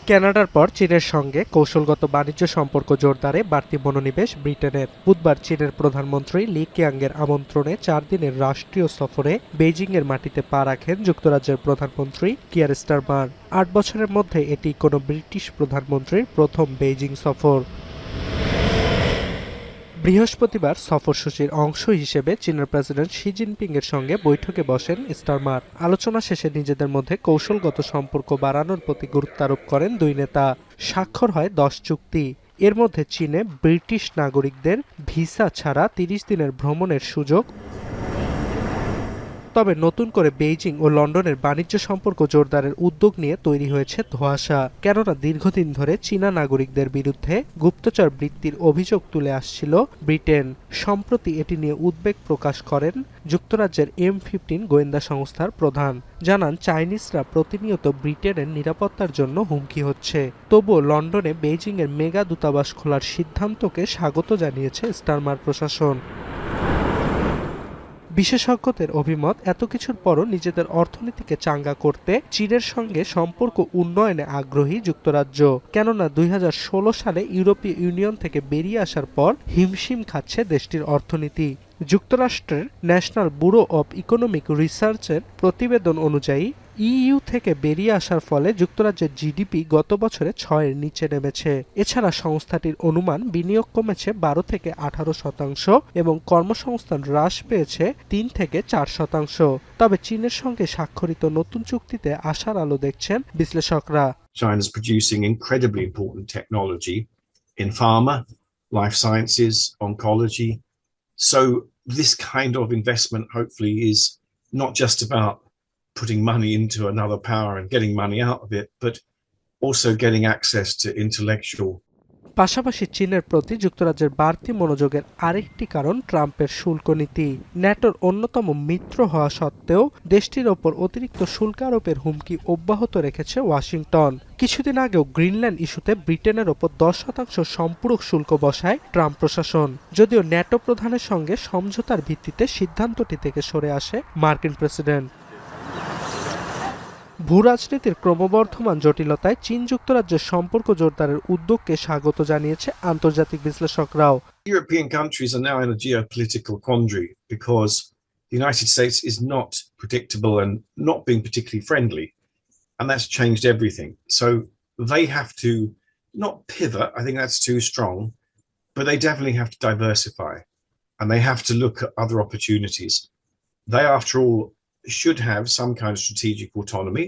কানাডার পর চীনের সঙ্গে কৌশলগত বাণিজ্য সম্পর্ক জোরদারে বাড়তি মনোনিবেশ ব্রিটেনের। বুধবার চীনের প্রধানমন্ত্রী লি কিয়াংয়ের আমন্ত্রণে 4 দিনের রাষ্ট্রীয় সফরে বেইজিংয়ের মাটিতে পা রাখেন যুক্তরাজ্যের প্রধানমন্ত্রী কিয়ার স্টারমার। 8 বছরের মধ্যে এটি কোনো ব্রিটিশ প্রধানমন্ত্রীর প্রথম বেইজিং সফর। বৃহস্পতিবার সফরসূচির অংশ হিসেবে চীনের প্রেসিডেন্ট শি জিনপিং এর সঙ্গে বৈঠকে বসেন স্টারমার। আলোচনা শেষে নিজেদের মধ্যে কৌশলগত সম্পর্ক বাড়ানোর প্রতি গুরুত্বারোপ করেন দুই নেতা। স্বাক্ষর হয় 10 চুক্তি। এর মধ্যে চীনে ব্রিটিশ নাগরিকদের ভিসা ছাড়া 30 দিনের ভ্রমণের সুযোগ। তবে নতুন করে বেইজিং ও লন্ডনের বাণিজ্য সম্পর্ক জোরদারের উদ্যোগ নিয়ে তৈরি হয়েছে ধোঁয়াশা। কেননা দীর্ঘদিন ধরে চীনা নাগরিকদের বিরুদ্ধে গুপ্তচর বৃত্তির অভিযোগ তুলে আসছিল ব্রিটেন। সম্প্রতি এটি নিয়ে উদ্বেগ প্রকাশ করেন যুক্তরাজ্যের M15 গোয়েন্দা সংস্থার প্রধান। জানান, চাইনিজরা প্রতিনিয়ত ব্রিটেনের নিরাপত্তার জন্য হুমকি হচ্ছে। তবুও লন্ডনে বেইজিংয়ের মেগা দূতাবাস খোলার সিদ্ধান্তকে স্বাগত জানিয়েছে স্টারমার প্রশাসন। বিশেষজ্ঞদের অভিমত, এত কিছুর পরও নিজেদের অর্থনীতিকে চাঙ্গা করতে চীনের সঙ্গে সম্পর্ক উন্নয়নে আগ্রহী যুক্তরাজ্য। কেননা 2016 সালে ইউরোপীয় ইউনিয়ন থেকে বেরিয়ে আসার পর হিমশিম খাচ্ছে দেশটির অর্থনীতি। যুক্তরাষ্ট্রের ন্যাশনাল ব্যুরো অব ইকোনমিক রিসার্চের প্রতিবেদন অনুযায়ী ইইউ থেকে বেরিয়ে আসার ফলে যুক্তরাজ্যের জিডিপি গত বছরে 6-এর নিচে নেমেছে। এছাড়া সংস্থাটির অনুমান, বিনিয়োগ কমেছে 12 থেকে 18% এবং কর্মসংস্থান হ্রাস পেয়েছে 3 থেকে 4%। তবে চীনের সঙ্গে স্বাক্ষরিত নতুন চুক্তিতে আশার আলো দেখছেন বিশ্লেষকরা। China's producing incredibly important technology in pharma, life sciences, oncology. So this kind of investment hopefully is not just about putting money into another power and getting money out of it, but also getting access to intellectual. পাশাপাশি চীনের প্রতি যুক্তরাজ্যের বাড়তি মনোযোগের আরেকটি কারণ ট্রাম্পের শুল্ক নীতি। ন্যাটোর অন্যতম মিত্র হওয়া সত্ত্বেও দেশটির ওপর অতিরিক্ত শুল্ক আরোপের হুমকি অব্যাহত রেখেছে ওয়াশিংটন। কিছুদিন আগেও গ্রিনল্যান্ড ইস্যুতে ব্রিটেনের ওপর 10% সম্পূরক শুল্ক বসায় ট্রাম্প প্রশাসন। যদিও ন্যাটো প্রধানের সঙ্গে সমঝোতার ভিত্তিতে সিদ্ধান্তটি থেকে সরে আসে মার্কিন প্রেসিডেন্ট। ভূরাজনীতির ক্রমবর্ধমান জটিলতায় চীন যুক্তরাজ্যের সম্পর্ক জোরদারের উদ্যোগকে স্বাগত জানিয়েছে আন্তর্জাতিক বিশ্লেষকরাও। European countries are now in a geopolitical quandary because the United States is not predictable and not being particularly friendly, and that's changed everything. So they have to not pivot, I think that's too strong, but they definitely have to diversify, and they have to look at other opportunities. They, after all, should have some kind of strategic autonomy.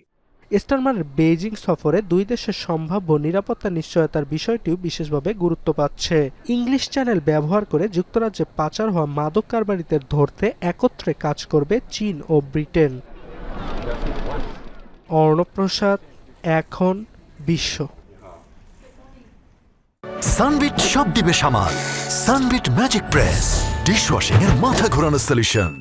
স্টারমারের Beijing সফরে দুই দেশের সম্ভাব্য নিরাপত্তা নিশ্চয়তার বিষয়টিও বিশেষভাবে গুরুত্ব পাচ্ছে। ইংলিশ চ্যানেল ব্যবহার করে যুক্তরাজ্যে পাচার হওয়া মাদক কারবারিদের ধরতে একত্রে কাজ করবে চীন ও ব্রিটেন। অর্ণব প্রসাদ, এখন বিশ্ব। সানবিট সব দিবে সামাল। সানবিট ম্যাজিক প্রেস ডিশওয়াশিং এর মাথা ঘোরানো সলিউশন।